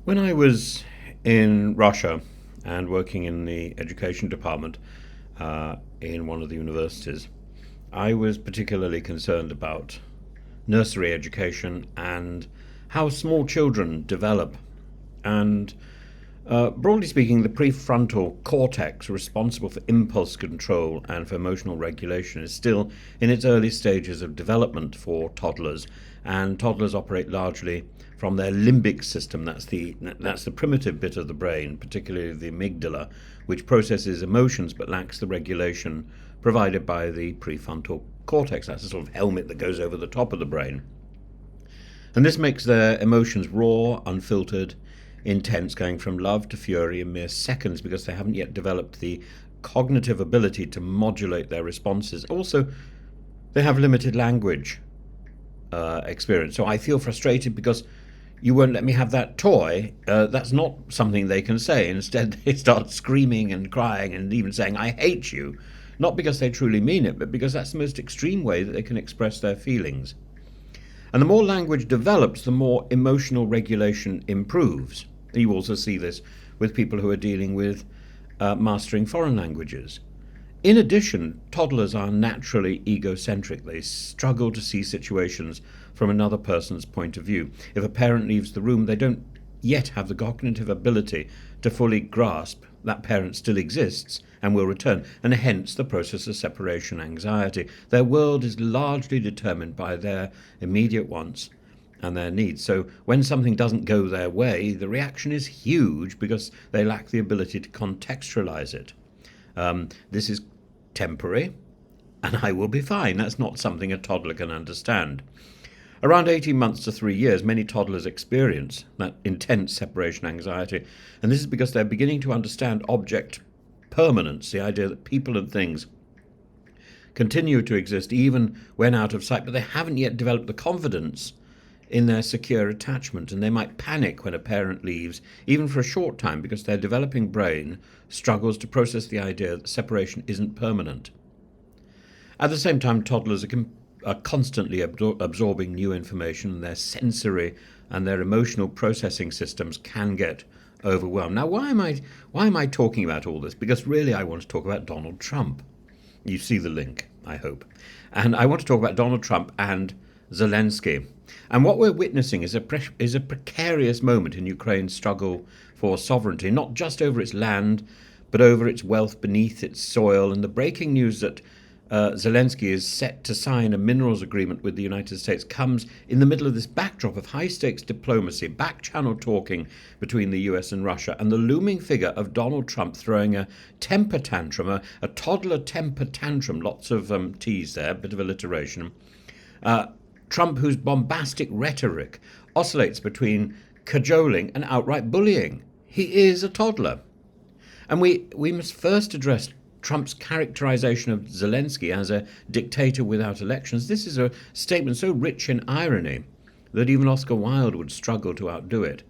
When I was in Russia and working in the education department in one of the universities, I was particularly concerned about nursery education and how small children develop. And broadly speaking, the prefrontal cortex, responsible for impulse control and for emotional regulation, is still in its early stages of development for toddlers. And toddlers operate largely from their limbic system. That's the primitive bit of the brain, particularly the amygdala, which processes emotions but lacks the regulation provided by the prefrontal cortex. That's a sort of helmet that goes over the top of the brain. And this makes their emotions raw, unfiltered, intense, going from love to fury in mere seconds because they haven't yet developed the cognitive ability to modulate their responses. Also, they have limited language experience. So I feel frustrated because you won't let me have that toy. That's not something they can say. Instead, they start screaming and crying and even saying, I hate you. Not because they truly mean it, but because that's the most extreme way that they can express their feelings. And the more language develops, the more emotional regulation improves. You also see this with people who are dealing with mastering foreign languages. In addition, toddlers are naturally egocentric. They struggle to see situations from another person's point of view. If a parent leaves the room, they don't yet have the cognitive ability to fully grasp that parent still exists and will return, and hence the process of separation anxiety. Their world is largely determined by their immediate wants and their needs. So when something doesn't go their way, the reaction is huge because they lack the ability to contextualize it. This is temporary, and I will be fine. That's not something a toddler can understand. Around 18 months to 3 years, many toddlers experience that intense separation anxiety, and this is because they're beginning to understand object permanence, the idea that people and things continue to exist even when out of sight, but they haven't yet developed the confidence in their secure attachment, and they might panic when a parent leaves, even for a short time, because their developing brain struggles to process the idea that separation isn't permanent. At the same time, toddlers are constantly absorbing new information, and their sensory and their emotional processing systems can get overwhelmed. Now, why am I talking about all this? Because really I want to talk about Donald Trump. You see the link, I hope. And I want to talk about Donald Trump and Zelensky. And what we're witnessing is a precarious moment in Ukraine's struggle for sovereignty, not just over its land, but over its wealth beneath its soil. And the breaking news that Zelensky is set to sign a minerals agreement with the United States comes in the middle of this backdrop of high-stakes diplomacy, back-channel talking between the US and Russia, and the looming figure of Donald Trump throwing a temper tantrum, a toddler temper tantrum, lots of T's there, a bit of alliteration. Trump, whose bombastic rhetoric oscillates between cajoling and outright bullying. He is a toddler. And we must first address Trump's characterization of Zelensky as a dictator without elections. This is a statement so rich in irony that even Oscar Wilde would struggle to outdo it.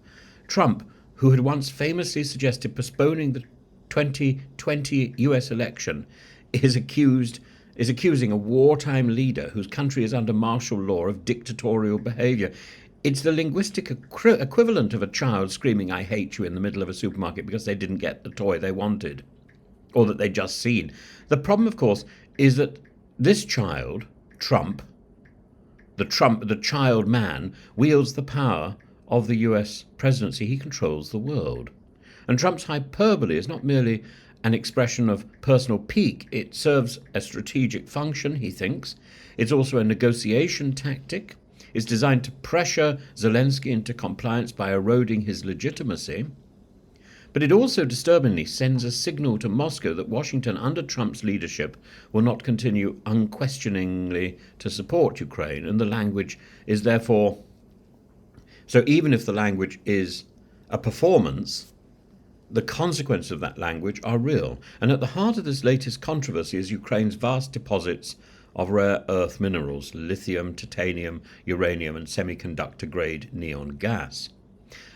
Trump, who had once famously suggested postponing the 2020 US election, is accusing a wartime leader whose country is under martial law of dictatorial behavior. It's the linguistic equivalent of a child screaming, I hate you, in the middle of a supermarket because they didn't get the toy they wanted, or that they'd just seen. The problem, of course, is that this child, Trump, the child man, wields the power of the US presidency. He controls the world. And Trump's hyperbole is not merely an expression of personal pique. It serves a strategic function, he thinks. It's also a negotiation tactic. It's designed to pressure Zelensky into compliance by eroding his legitimacy. But it also disturbingly sends a signal to Moscow that Washington, under Trump's leadership, will not continue unquestioningly to support Ukraine, and the language is therefore... So even if the language is a performance, the consequences of that language are real. And at the heart of this latest controversy is Ukraine's vast deposits of rare earth minerals, lithium, titanium, uranium, and semiconductor-grade neon gas.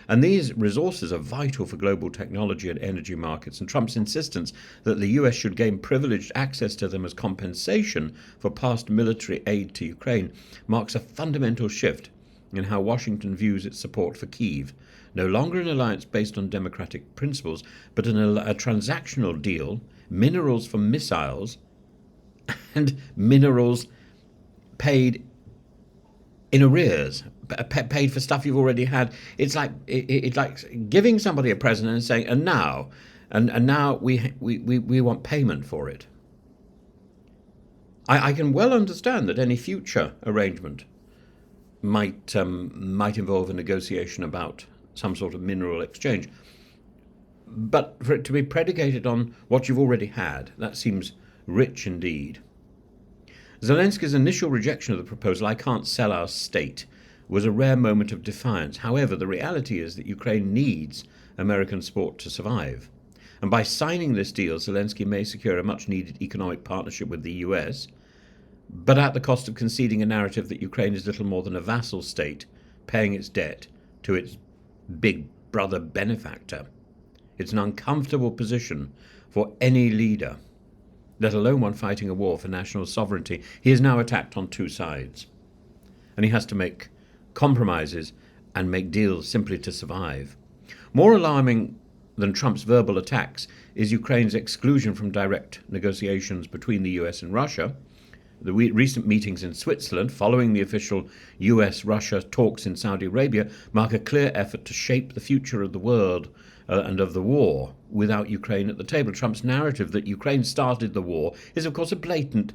And these resources are vital for global technology and energy markets, and Trump's insistence that the US should gain privileged access to them as compensation for past military aid to Ukraine marks a fundamental shift in how Washington views its support for Kyiv. No longer an alliance based on democratic principles, but a transactional deal, minerals for missiles, and minerals paid in arrears, paid for stuff you've already had. It's like giving somebody a present and saying, and now we want payment for it. I can well understand that any future arrangement might involve a negotiation about some sort of mineral exchange, but for it to be predicated on what you've already had, that seems rich indeed. Zelensky's initial rejection of the proposal, "I can't sell our state," was a rare moment of defiance. However, the reality is that Ukraine needs American support to survive. And by signing this deal, Zelensky may secure a much-needed economic partnership with the US, but at the cost of conceding a narrative that Ukraine is little more than a vassal state paying its debt to its big brother benefactor. It's an uncomfortable position for any leader, let alone one fighting a war for national sovereignty. He is now attacked on two sides, and he has to make compromises and make deals simply to survive. More alarming than Trump's verbal attacks is Ukraine's exclusion from direct negotiations between the US and Russia. The recent meetings in Switzerland, following the official US-Russia talks in Saudi Arabia, mark a clear effort to shape the future of the world and of the war without Ukraine at the table. Trump's narrative that Ukraine started the war is, of course, a blatant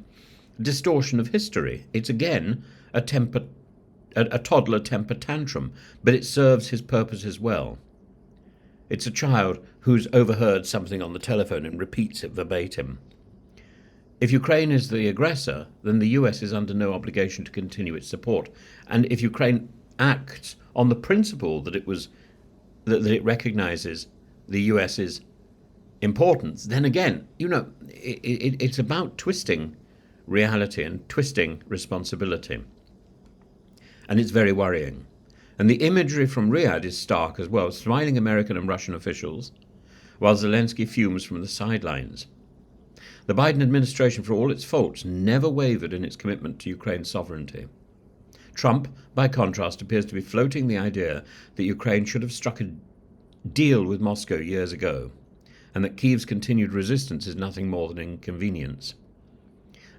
distortion of history. It's again a toddler temper tantrum, but it serves his purposes well. It's a child who's overheard something on the telephone and repeats it verbatim. If Ukraine is the aggressor, then the US is under no obligation to continue its support. And if Ukraine acts on the principle that it recognizes the US's importance, then again, it's about twisting reality and twisting responsibility. And it's very worrying. And the imagery from Riyadh is stark as well, smiling American and Russian officials, while Zelensky fumes from the sidelines. The Biden administration, for all its faults, never wavered in its commitment to Ukraine's sovereignty. Trump, by contrast, appears to be floating the idea that Ukraine should have struck a deal with Moscow years ago, and that Kyiv's continued resistance is nothing more than inconvenience.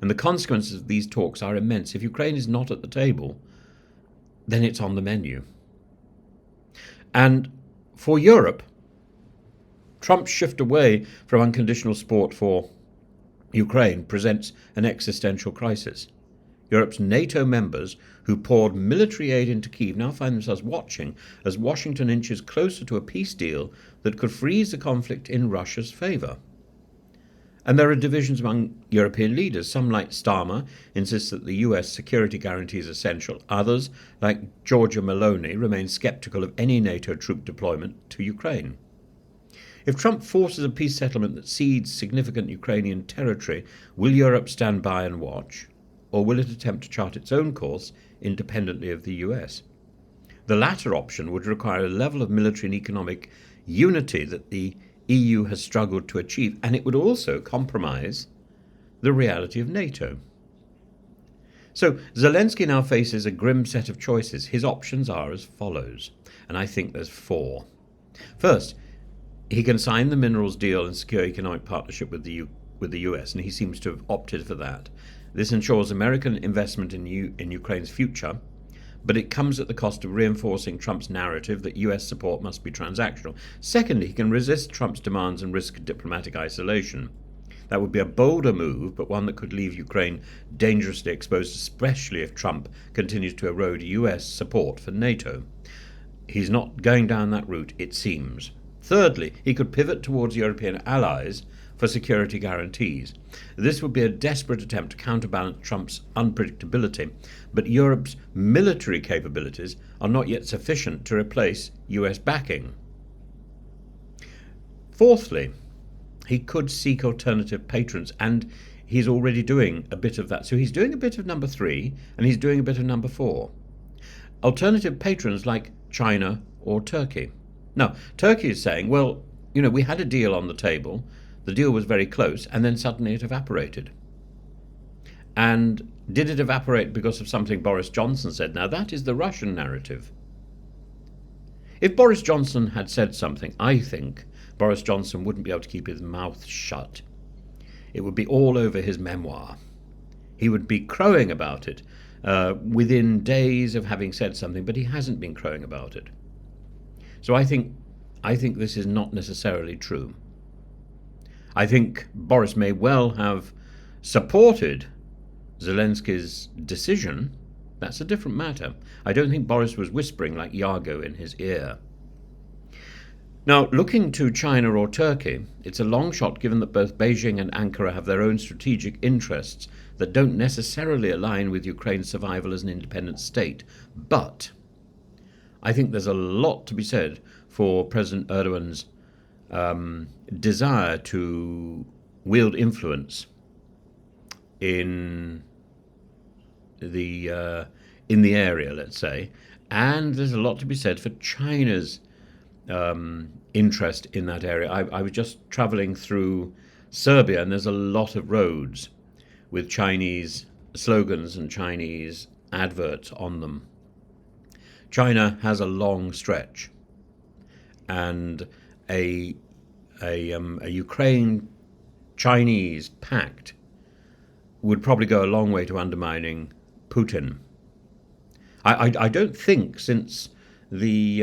And the consequences of these talks are immense. If Ukraine is not at the table, then it's on the menu. And for Europe, Trump's shift away from unconditional support for Ukraine presents an existential crisis. Europe's NATO members who poured military aid into Kyiv now find themselves watching as Washington inches closer to a peace deal that could freeze the conflict in Russia's favour. And there are divisions among European leaders. Some, like Starmer, insist that the US security guarantee is essential. Others, like Giorgia Meloni, remain sceptical of any NATO troop deployment to Ukraine. If Trump forces a peace settlement that cedes significant Ukrainian territory, will Europe stand by and watch, or will it attempt to chart its own course independently of the US? The latter option would require a level of military and economic unity that the EU has struggled to achieve, and it would also compromise the reality of NATO. So Zelensky now faces a grim set of choices. His options are as follows, and I think there's four. First, he can sign the minerals deal and secure economic partnership with the US, and he seems to have opted for that. This ensures American investment in Ukraine's future, but it comes at the cost of reinforcing Trump's narrative that US support must be transactional. Secondly, he can resist Trump's demands and risk diplomatic isolation. That would be a bolder move, but one that could leave Ukraine dangerously exposed, especially if Trump continues to erode US support for NATO. He's not going down that route, it seems. Thirdly, he could pivot towards European allies for security guarantees. This would be a desperate attempt to counterbalance Trump's unpredictability, but Europe's military capabilities are not yet sufficient to replace US backing. Fourthly, he could seek alternative patrons, and he's already doing a bit of that. So he's doing a bit of number 3, and he's doing a bit of number 4. Alternative patrons like China or Turkey. Now, Turkey is saying, well, we had a deal on the table, the deal was very close, and then suddenly it evaporated. And did it evaporate because of something Boris Johnson said? Now, that is the Russian narrative. If Boris Johnson had said something, I think Boris Johnson wouldn't be able to keep his mouth shut. It would be all over his memoir. He would be crowing about it within days of having said something, but he hasn't been crowing about it. So I think this is not necessarily true. I think Boris may well have supported Zelensky's decision. That's a different matter. I don't think Boris was whispering like Yargo in his ear. Now, looking to China or Turkey, it's a long shot given that both Beijing and Ankara have their own strategic interests that don't necessarily align with Ukraine's survival as an independent state. But I think there's a lot to be said for President Erdogan's desire to wield influence in the area, let's say, and there's a lot to be said for China's interest in that area. I was just travelling through Serbia, and there's a lot of roads with Chinese slogans and Chinese adverts on them. China has a long stretch, and a Ukraine-Chinese pact would probably go a long way to undermining Putin. I don't think since the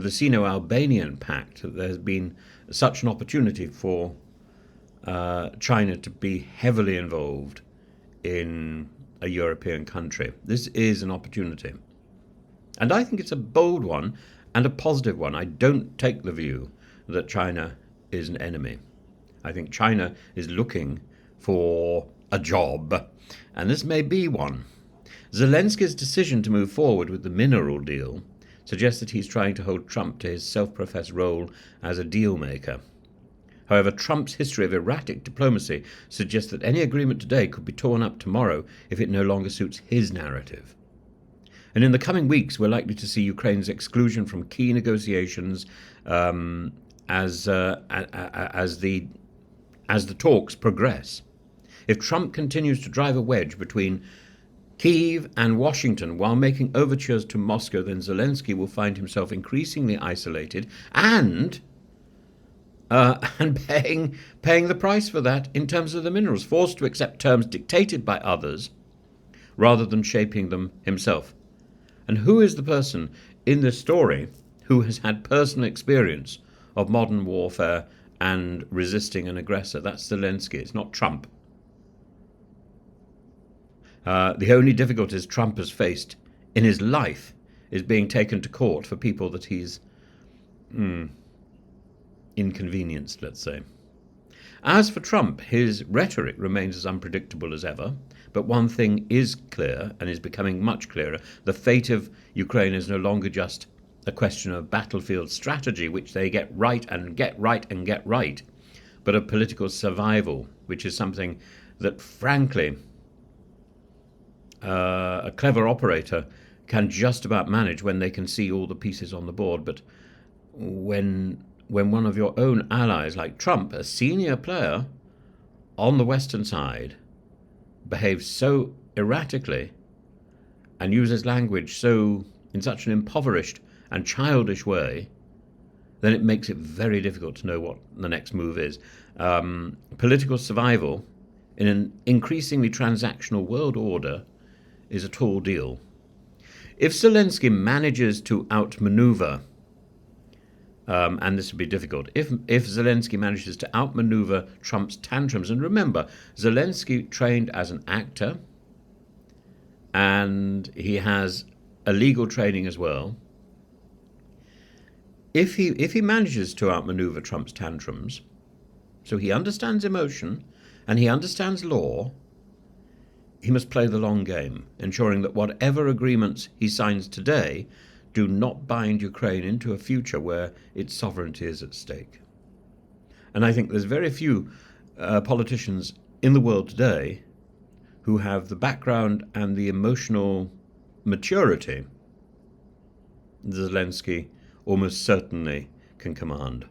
Sino-Albanian pact that there has been such an opportunity for China to be heavily involved in a European country. This is an opportunity. And I think it's a bold one and a positive one. I don't take the view that China is an enemy. I think China is looking for a job, and this may be one. Zelensky's decision to move forward with the mineral deal suggests that he's trying to hold Trump to his self-professed role as a deal maker. However, Trump's history of erratic diplomacy suggests that any agreement today could be torn up tomorrow if it no longer suits his narrative. And in the coming weeks, we're likely to see Ukraine's exclusion from key negotiations as the talks progress. If Trump continues to drive a wedge between Kyiv and Washington while making overtures to Moscow, then Zelensky will find himself increasingly isolated and paying the price for that in terms of the minerals, forced to accept terms dictated by others rather than shaping them himself. And who is the person in this story who has had personal experience of modern warfare and resisting an aggressor? That's Zelensky. It's not Trump. The only difficulties Trump has faced in his life is being taken to court for people that he's inconvenienced, let's say. As for Trump, his rhetoric remains as unpredictable as ever, but one thing is clear, and is becoming much clearer: the fate of Ukraine is no longer just a question of battlefield strategy, which they get right and get right and get right, but of political survival, which is something that, frankly, a clever operator can just about manage when they can see all the pieces on the board. But when one of your own allies, like Trump, a senior player on the Western side, behaves so erratically and uses language in such an impoverished and childish way, then it makes it very difficult to know what the next move is. Political survival in an increasingly transactional world order is a tall deal. If Zelensky manages to outmaneuver, and this would be difficult, if Zelensky manages to outmaneuver Trump's tantrums, and remember, Zelensky trained as an actor, and he has a legal training as well. If he manages to outmaneuver Trump's tantrums, so he understands emotion and he understands law, he must play the long game, ensuring that whatever agreements he signs today do not bind Ukraine into a future where its sovereignty is at stake. And I think there's very few politicians in the world today who have the background and the emotional maturity Zelensky almost certainly can command.